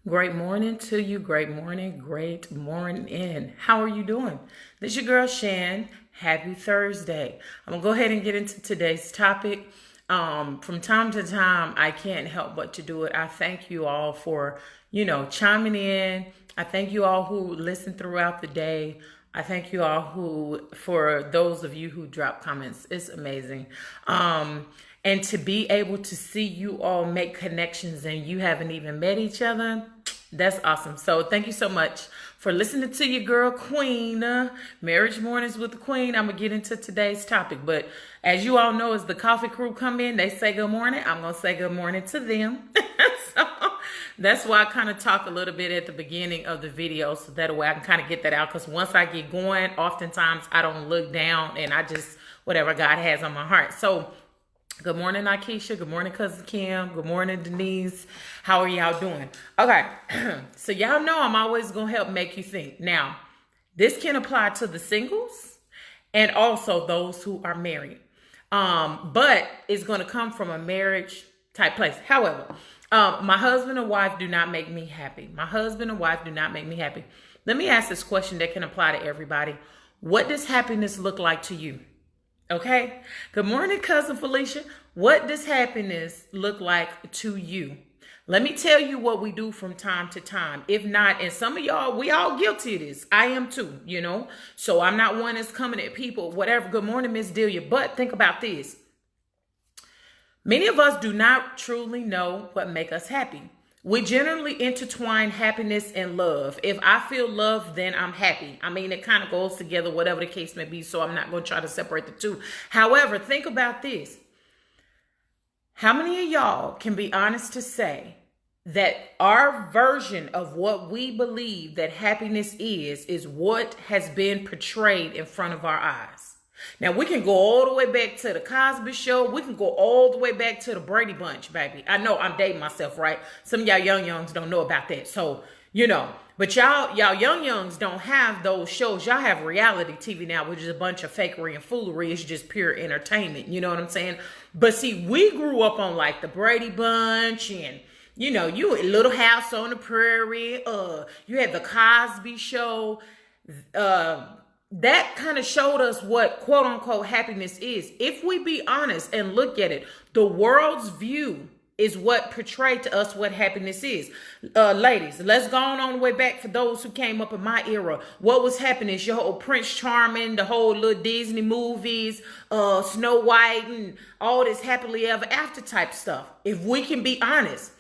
Great morning to you. Great morning. Great morning. How are you doing? This is your girl Shan. Happy Thursday. I'm gonna go ahead and get into today's topic. From time to time, I can't help but to do it. I thank you all for, chiming in. I thank you all who listen throughout the day. I thank you all for those of you who drop comments. It's amazing. And to be able to see you all make connections and you haven't even met each other, that's awesome. So thank you so much for listening to your girl Queen. Marriage Mornings with the Queen. I'm going to get into today's topic. But as you all know, as the coffee crew come in, they say good morning. I'm going to say good morning to them. So that's why I kind of talk a little bit at the beginning of the video. So that way I can kind of get that out. Because once I get going, oftentimes I don't look down and I just, whatever God has on my heart. So good morning, Akeisha. Good morning, Cousin Kim. Good morning, Denise. How are y'all doing? Okay, so y'all know I'm always going to help make you think. Now, this can apply to the singles and also those who are married. But it's going to come from a marriage type place. However, my husband and wife do not make me happy. My husband and wife do not make me happy. Let me ask this question that can apply to everybody. What does happiness look like to you? Okay. Good morning, Cousin Felicia. What does happiness look like to you? Let me tell you what we do from time to time. If not, and some of y'all, we all guilty of this. I am too, So I'm not one that's coming at people, whatever. Good morning, Miss Delia. But think about this. Many of us do not truly know what makes us happy. We generally intertwine happiness and love. If I feel love, then I'm happy. I mean, it kind of goes together, whatever the case may be. So I'm not going to try to separate the two. However, think about this. How many of y'all can be honest to say that our version of what we believe that happiness is what has been portrayed in front of our eyes? Now, we can go all the way back to the Cosby Show. We can go all the way back to the Brady Bunch, baby. I know I'm dating myself, right? Some of y'all youngs don't know about that. So, but y'all youngs don't have those shows. Y'all have reality TV now, which is a bunch of fakery and foolery. It's just pure entertainment. You know what I'm saying? But see, we grew up on like the Brady Bunch and, you a Little House on the Prairie. You had the Cosby Show. That kind of showed us what quote unquote happiness is. If we be honest and look at it, the world's view is what portrayed to us what happiness is. Ladies, let's go on the way back for those who came up in my era. What was happiness? Your whole Prince Charming, the whole little Disney movies, Snow White and all this happily ever after type stuff. If we can be honest,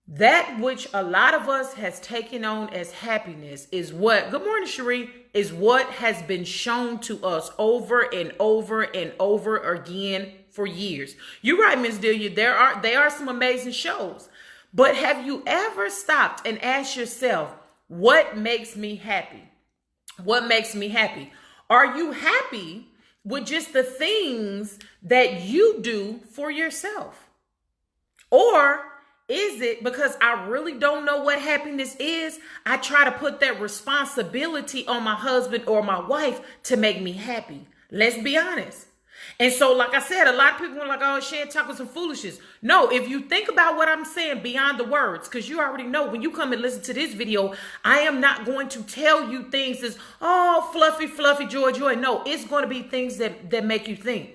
that which a lot of us has taken on as happiness is what, good morning, Cherie, is what has been shown to us over and over and over again for years. You're right, Miss Delia. They are some amazing shows. But have you ever stopped and asked yourself, what makes me happy? What makes me happy? Are you happy with just the things that you do for yourself? Or is it because I really don't know what happiness is? I try to put that responsibility on my husband or my wife to make me happy. Let's be honest. And so, like I said, a lot of people are like, oh, Shan talking some foolishness. No, if you think about what I'm saying beyond the words, because you already know when you come and listen to this video, I am not going to tell you things as, oh, fluffy, joy. No, it's going to be things that make you think.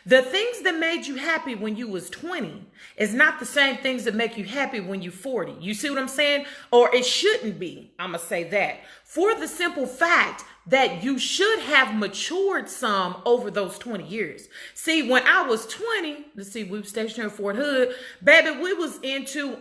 The things that made you happy when you was 20 is not the same things that make you happy when you're 40. You see what I'm saying? Or it shouldn't be. I'm going to say that. For the simple fact that you should have matured some over those 20 years. See, when I was 20, let's see, we were stationed in Fort Hood. Baby, we was into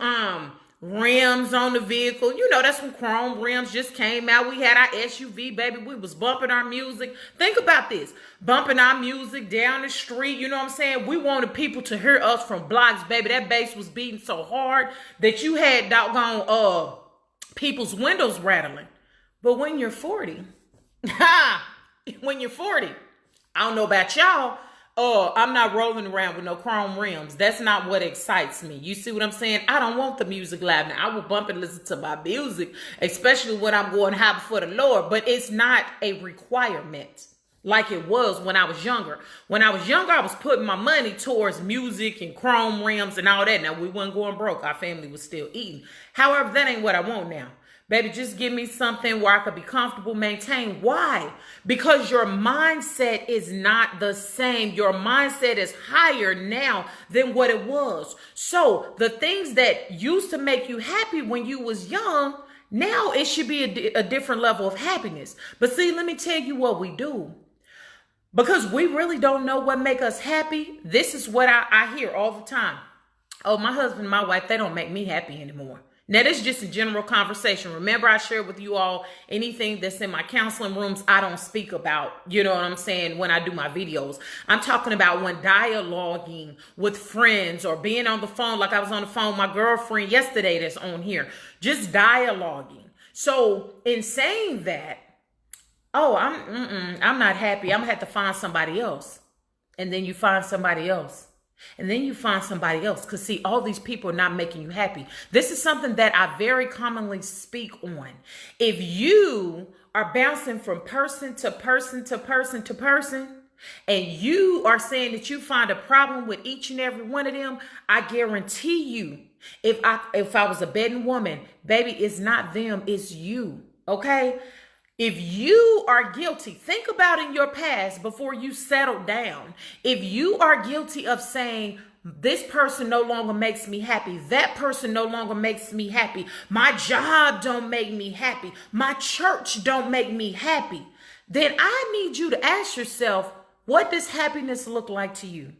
rims on the vehicle. That's when chrome rims just came out. We had our SUV, baby. We was bumping our music. Think about this. Bumping our music down the street. You know what I'm saying? We wanted people to hear us from blocks, baby. That bass was beating so hard that you had doggone people's windows rattling. But when you're 40, when you're 40, I don't know about y'all, I'm not rolling around with no chrome rims. That's not what excites me. You see what I'm saying? I don't want the music loud. Now, I will bump and listen to my music, especially when I'm going high before the Lord, but it's not a requirement. like it was when I was younger. When I was younger, I was putting my money towards music and chrome rims and all that. Now, we wasn't going broke. Our family was still eating. However, that ain't what I want now. Baby, just give me something where I could be comfortable, maintain. Why? Because your mindset is not the same. Your mindset is higher now than what it was. So the things that used to make you happy when you was young, now it should be a different level of happiness. But see, let me tell you what we do. Because we really don't know what make us happy. This is what I hear all the time. Oh, my husband, my wife, they don't make me happy anymore. Now, this is just a general conversation. Remember, I shared with you all anything that's in my counseling rooms, I don't speak about, you know what I'm saying, when I do my videos. I'm talking about when dialoguing with friends or being on the phone, like I was on the phone with my girlfriend yesterday that's on here, just dialoguing. So in saying that, oh, I'm not happy, I'm gonna have to find somebody else. And then you find somebody else. And then you find somebody else. Because see, all these people are not making you happy. This is something that I very commonly speak on. If you are bouncing from person to person to person to person, and you are saying that you find a problem with each and every one of them, I guarantee you, if I was a betting woman, baby, it's not them, it's you. Okay? If you are guilty, think about in your past before you settle down. If you are guilty of saying, this person no longer makes me happy, that person no longer makes me happy, my job don't make me happy, my church don't make me happy, then I need you to ask yourself, what does happiness look like to you?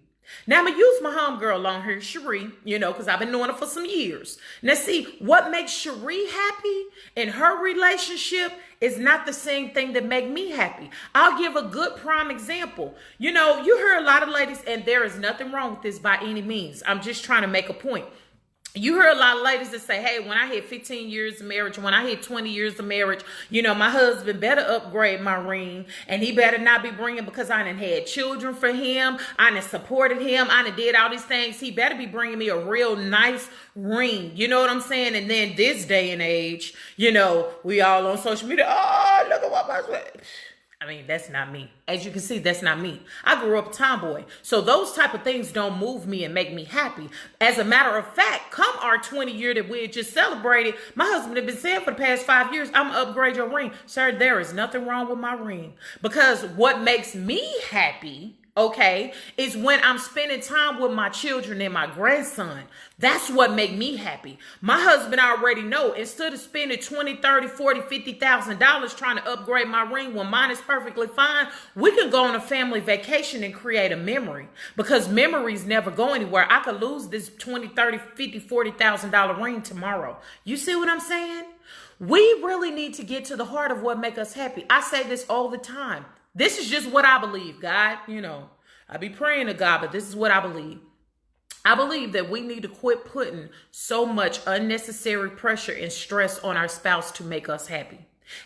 Now, I'm going to use my homegirl on here, Cherie, because I've been knowing her for some years. Now, see, what makes Cherie happy in her relationship is not the same thing that make me happy. I'll give a good prime example. You hear a lot of ladies, and there is nothing wrong with this by any means. I'm just trying to make a point. You hear a lot of ladies that say, hey, when I hit 15 years of marriage, when I hit 20 years of marriage, my husband better upgrade my ring, and he better not be bringing, because I done had children for him, I done supported him, I done did all these things. He better be bringing me a real nice ring. You know what I'm saying? And then this day and age, we all on social media. Oh, look at what my sweat. I mean, that's not me. As you can see, that's not me. I grew up a tomboy. So those type of things don't move me and make me happy. As a matter of fact, come our 20 year that we had just celebrated, my husband had been saying for the past 5 years, I'm going to upgrade your ring. Sir, there is nothing wrong with my ring. Because what makes me happy, okay, is when I'm spending time with my children and my grandson. That's what make me happy. My husband already know, instead of spending $20, $30, $40, $50,000 trying to upgrade my ring when mine is perfectly fine, we can go on a family vacation and create a memory, because memories never go anywhere. I could lose this $20, $30, $50, $40,000 ring tomorrow. You see what I'm saying? We really need to get to the heart of what make us happy. I say this all the time. This is just what I believe, God. I be praying to God, but this is what I believe. I believe that we need to quit putting so much unnecessary pressure and stress on our spouse to make us happy,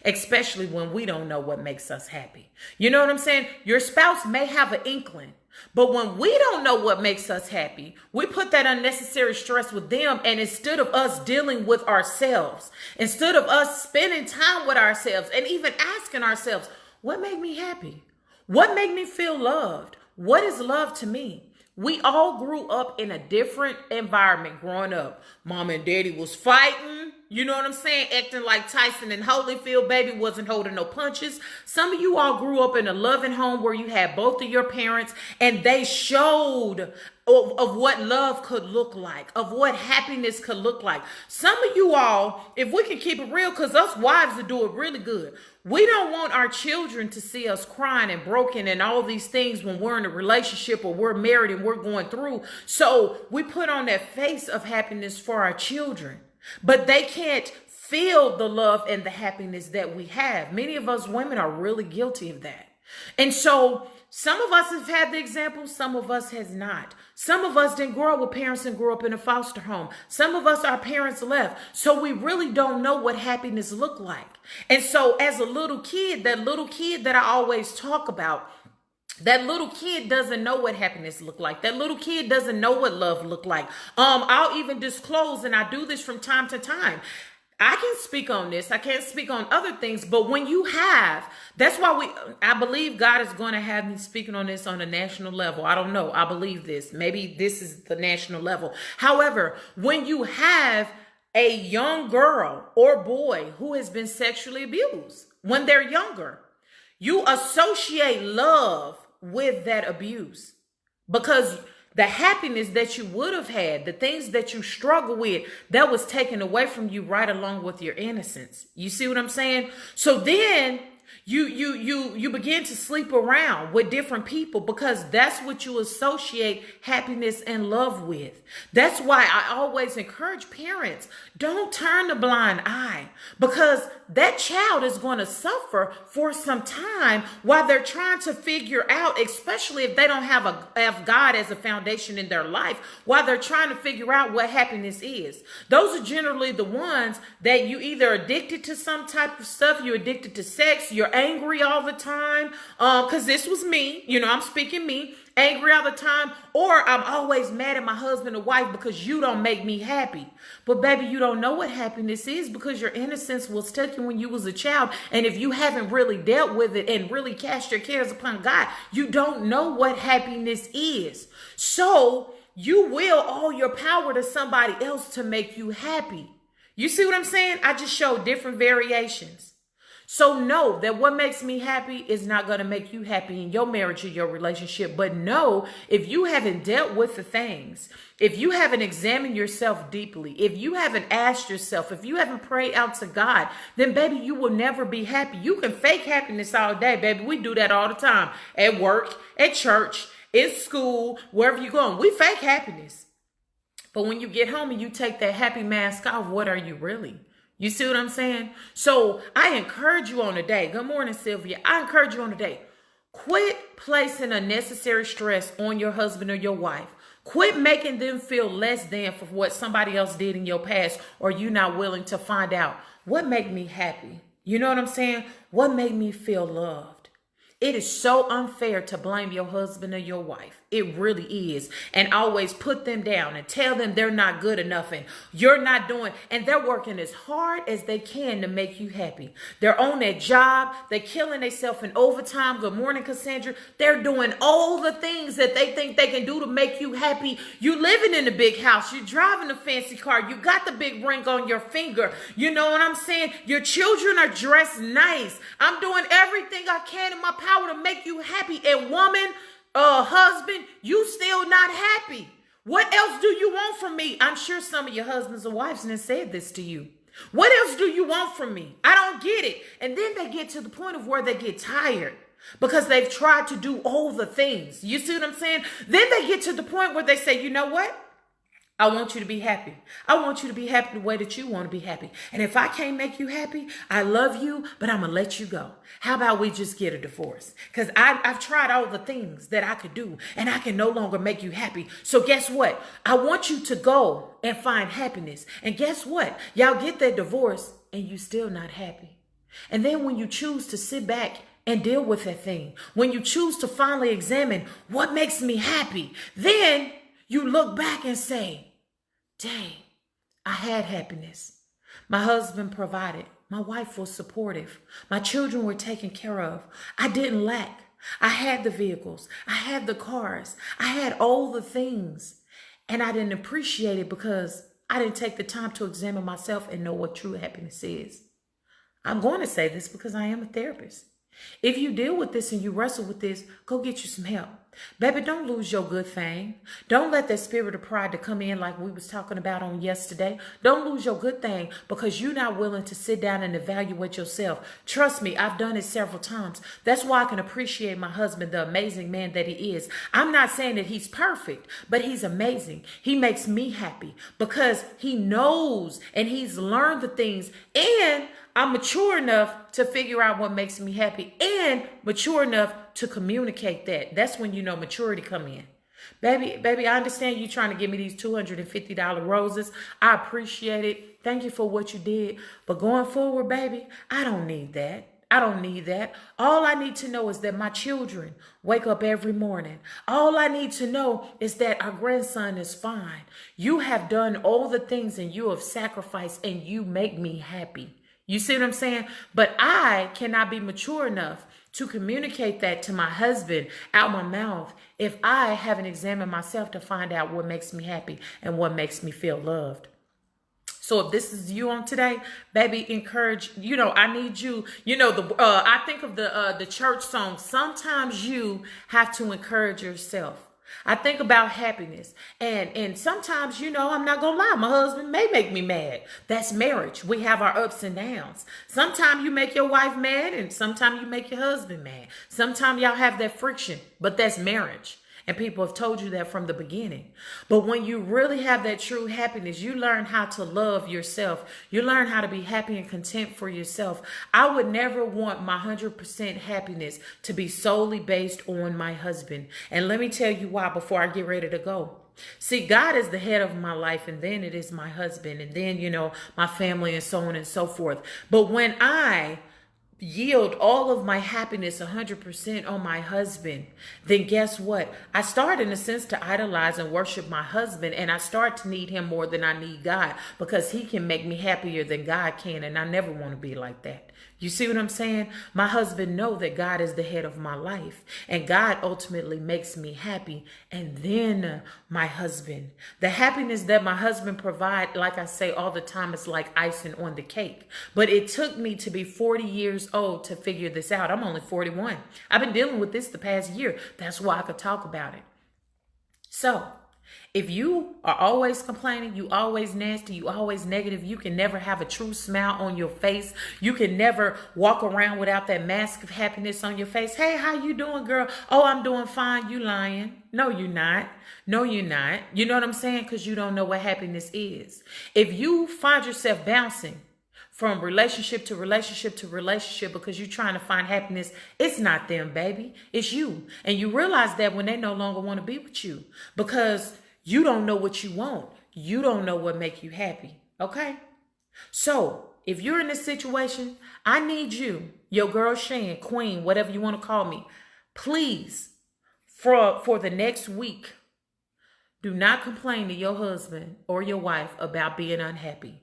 especially when we don't know what makes us happy. You know what I'm saying? Your spouse may have an inkling, but when we don't know what makes us happy, we put that unnecessary stress with them. And instead of us dealing with ourselves, instead of us spending time with ourselves and even asking ourselves, what made me happy? What made me feel loved? What is love to me? We all grew up in a different environment growing up. Mom and daddy was fighting, you know what I'm saying? Acting like Tyson and Holyfield, baby, wasn't holding no punches. Some of you all grew up in a loving home where you had both of your parents, and they showed of what love could look like, of what happiness could look like. Some of you all, if we can keep it real, because us wives will do it really good, we don't want our children to see us crying and broken and all these things when we're in a relationship or we're married and we're going through. So we put on that face of happiness for our children, but they can't feel the love and the happiness that we have. Many of us women are really guilty of that. And so some of us have had the example, some of us has not. Some of us didn't grow up with parents and grew up in a foster home. Some of us, our parents left. So we really don't know what happiness looked like. And so as a little kid, that I always talk about, that little kid doesn't know what happiness looked like. That little kid doesn't know what love looked like. I'll even disclose, and I do this from time to time, I can speak on this. I can't speak on other things, but when you have, that's why I believe God is going to have me speaking on this on a national level. I don't know. I believe this. Maybe this is the national level. However, when you have a young girl or boy who has been sexually abused when they're younger, you associate love with that abuse because the happiness that you would have had, the things that you struggle with, that was taken away from you right along with your innocence. You see what I'm saying? So then you begin to sleep around with different people because that's what you associate happiness and love with. That's why I always encourage parents, don't turn a blind eye because that child is going to suffer for some time while they're trying to figure out, especially if they don't have God as a foundation in their life, while they're trying to figure out what happiness is. Those are generally the ones that you either addicted to some type of stuff, you're addicted to sex, you're angry all the time, because this was me, I'm speaking me, angry all the time, or I'm always mad at my husband or wife because you don't make me happy. But baby, you don't know what happiness is because your innocence was taken when you was a child. And if you haven't really dealt with it and really cast your cares upon God, you don't know what happiness is. So you will owe your power to somebody else to make you happy. You see what I'm saying? I just showed different variations. So know that what makes me happy is not going to make you happy in your marriage or your relationship. But know, if you haven't dealt with the things, if you haven't examined yourself deeply, if you haven't asked yourself, if you haven't prayed out to God, then baby, you will never be happy. You can fake happiness all day, baby. We do that all the time at work, at church, in school, wherever you're going. We fake happiness. But when you get home and you take that happy mask off, what are you really? You see what I'm saying? So I encourage you on the day. Good morning, Sylvia. I encourage you on the day. Quit placing unnecessary stress on your husband or your wife. Quit making them feel less than for what somebody else did in your past, or you not willing to find out what made me happy. You know what I'm saying? What made me feel loved? It is so unfair to blame your husband or your wife. It really is. And always put them down and tell them they're not good enough and you're not doing. And they're working as hard as they can to make you happy. They're on their job. They're killing themselves in overtime. Good morning, Cassandra. They're doing all the things that they think they can do to make you happy. You living in a big house. You're driving a fancy car. You got the big ring on your finger. You know what I'm saying? Your children are dressed nice. I'm doing everything I can in my power to make you happy. And woman, husband, you still not happy. What else do you want from me? I'm sure some of your husbands or wives have said this to you. What else do you want from me? I don't get it. And then they get to the point of where they get tired because they've tried to do all the things. You see what I'm saying? Then they get to the point where they say, you know what? I want you to be happy. I want you to be happy the way that you want to be happy. And if I can't make you happy, I love you, but I'm going to let you go. How about we just get a divorce? Because I've tried all the things that I could do, and I can no longer make you happy. So guess what? I want you to go and find happiness. And guess what? Y'all get that divorce, and you still not happy. And then when you choose to sit back and deal with that thing, when you choose to finally examine what makes me happy, then you look back and say, dang, I had happiness. My husband provided. My wife was supportive. My children were taken care of. I didn't lack. I had the vehicles. I had the cars. I had all the things. And I didn't appreciate it because I didn't take the time to examine myself and know what true happiness is. I'm going to say this because I am a therapist. If you deal with this and you wrestle with this, go get you some help. Baby, don't lose your good thing. Don't let that spirit of pride to come in like we was talking about on yesterday. Don't lose your good thing because you're not willing to sit down and evaluate yourself. Trust me, I've done it several times. That's why I can appreciate my husband, the amazing man that he is. I'm not saying that he's perfect, but he's amazing. He makes me happy because he knows and he's learned the things, and I'm mature enough to figure out what makes me happy and mature enough to communicate that. That's when you know maturity come in. Baby, I understand you trying to give me these $250 roses. I appreciate it. Thank you for what you did. But going forward, baby, I don't need that. I don't need that. All I need to know is that my children wake up every morning. All I need to know is that our grandson is fine. You have done all the things and you have sacrificed and you make me happy. You see what I'm saying? But I cannot be mature enough to communicate that to my husband out my mouth if I haven't examined myself to find out what makes me happy and what makes me feel loved. So if this is you on today, baby, encourage, I need you, I think of the church song, sometimes you have to encourage yourself. I think about happiness and sometimes, I'm not going to lie, my husband may make me mad. That's marriage. We have our ups and downs. Sometimes you make your wife mad and sometimes you make your husband mad. Sometimes y'all have that friction, but that's marriage. And people have told you that from the beginning. But when you really have that true happiness, you learn how to love yourself. You learn how to be happy and content for yourself. I would never want my 100% happiness to be solely based on my husband. And let me tell you why before I get ready to go. See, God is the head of my life, and then it is my husband, and then, my family, and so on and so forth. But when I yield all of my happiness 100% on my husband, then guess what? I start in a sense to idolize and worship my husband, and I start to need him more than I need God because he can make me happier than God can, and I never want to be like that. You see what I'm saying? My husband knows that God is the head of my life and God ultimately makes me happy. And then my husband, the happiness that my husband provides, like I say all the time, is like icing on the cake. But it took me to be 40 years old to figure this out. I'm only 41. I've been dealing with this the past year. That's why I could talk about it. So if you are always complaining, you always nasty, you always negative, you can never have a true smile on your face. You can never walk around without that mask of happiness on your face. Hey, how you doing, girl? Oh, I'm doing fine. You lying. No, you're not. No, you're not. You know what I'm saying? Because you don't know what happiness is. If you find yourself bouncing from relationship to relationship to relationship because you're trying to find happiness, it's not them, baby. It's you. And you realize that when they no longer want to be with you because you don't know what you want. You don't know what make you happy. Okay? So if you're in this situation, I need you, your girl Shan, queen, whatever you want to call me, please, for the next week, do not complain to your husband or your wife about being unhappy.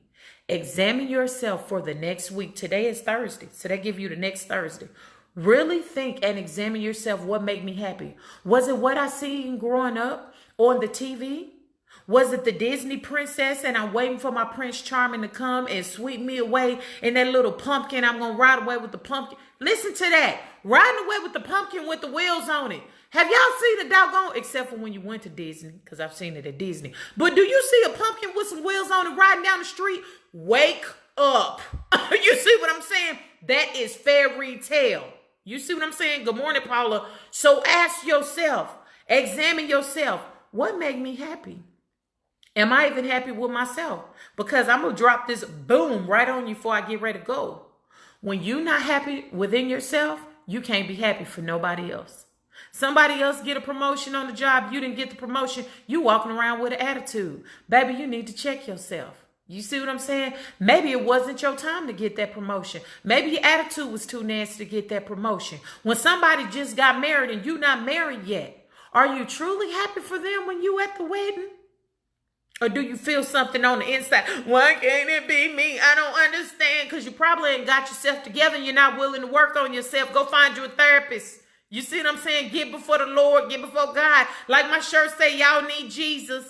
Examine yourself for the next week. Today is Thursday, so they give you the next Thursday. Really think and examine yourself. What made me happy? Was it what I seen growing up on the TV? Was it the Disney princess and I'm waiting for my Prince Charming to come and sweep me away in that little pumpkin? I'm going to ride away with the pumpkin. Listen to that. Riding away with the pumpkin with the wheels on it. Have y'all seen the doggone, except for when you went to Disney, because I've seen it at Disney. But do you see a pumpkin with some wheels on it riding down the street? Wake up. You see what I'm saying? That is fairy tale. You see what I'm saying? Good morning, Paula. So ask yourself, examine yourself. What made me happy? Am I even happy with myself? Because I'm going to drop this boom right on you before I get ready to go. When you're not happy within yourself, you can't be happy for nobody else. Somebody else get a promotion on the job. You didn't get the promotion. You walking around with an attitude. Baby, you need to check yourself. You see what I'm saying? Maybe it wasn't your time to get that promotion. Maybe your attitude was too nasty to get that promotion. When somebody just got married and you not married yet, are you truly happy for them when you at the wedding? Or do you feel something on the inside? Why can't it be me? I don't understand. Because you probably ain't got yourself together and you're not willing to work on yourself. Go find you a therapist. You see what I'm saying? Get before the Lord. Get before God. Like my shirt say, y'all need Jesus.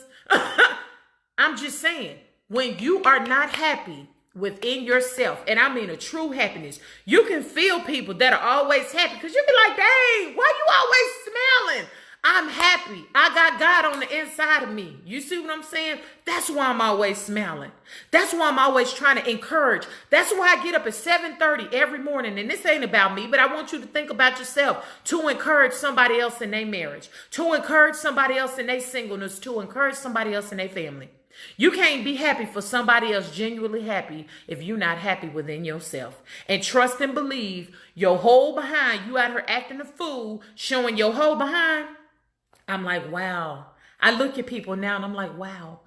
I'm just saying, when you are not happy within yourself, and I mean a true happiness, you can feel people that are always happy because you be like, dang, why you always smiling? I'm happy. I got God on the inside of me. You see what I'm saying? That's why I'm always smiling. That's why I'm always trying to encourage. That's why I get up at 7:30 every morning. And this ain't about me, but I want you to think about yourself, to encourage somebody else in their marriage, to encourage somebody else in their singleness, to encourage somebody else in their family. You can't be happy for somebody else genuinely happy if you're not happy within yourself. And trust and believe your whole behind, you out here acting a fool, showing your whole behind. I'm like, wow. I look at people now and I'm like, wow,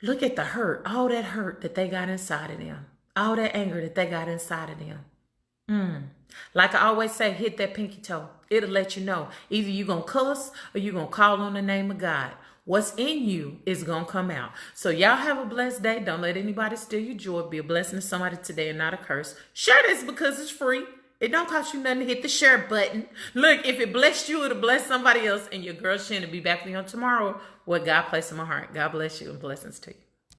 look at the hurt, all that hurt that they got inside of them, all that anger that they got inside of them. Like I always say, hit that pinky toe. It'll let you know. Either you're going to cuss or you're going to call on the name of God. What's in you is going to come out. So y'all have a blessed day. Don't let anybody steal your joy. Be a blessing to somebody today and not a curse. Share this because it's free. It don't cost you nothing to hit the share button. Look, if it blessed you, it'll bless somebody else. And your girl Shannon will be back with you on tomorrow. What God placed in my heart. God bless you and blessings to you.